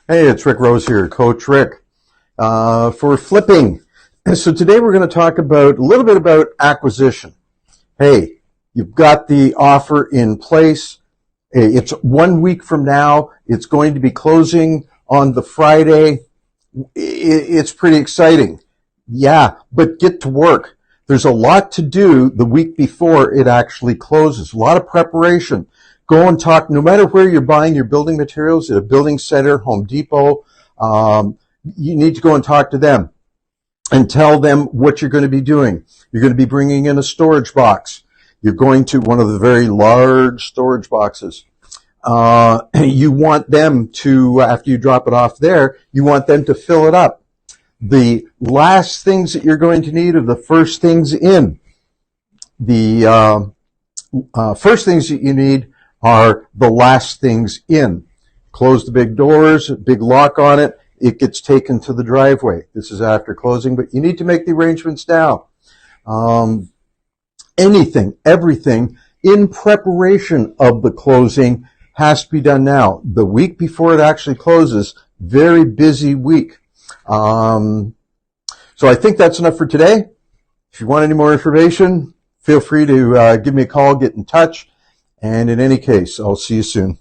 Hey, it's Rick Rose here, Coach Rick, for flipping. So today we're going to talk about a little bit about acquisition. Hey, you've got the offer in place. It's 1 week from now. It's going to be closing on the Friday. It's pretty exciting. Yeah, but get to work. There's a lot to do the week before it actually closes. A lot of preparation. Go and talk, no matter where you're buying your building materials, at a building center, Home Depot, you need to go and talk to them and tell them what you're going to be doing. You're going to be bringing in a storage box. You're going to one of the very large storage boxes. You want them to, after you drop it off there, you want them to fill it up. The last things that you're going to need are the first things in. The first things that you need are the last things in. Close the big doors, big lock on it, it gets taken to the driveway. This is after closing, but you need to make the arrangements now. Everything in preparation of the closing has to be done now. The week before it actually closes, very busy week. So I think that's enough for today. If you want any more information, feel free to give me a call, get in touch. And in any case, I'll see you soon.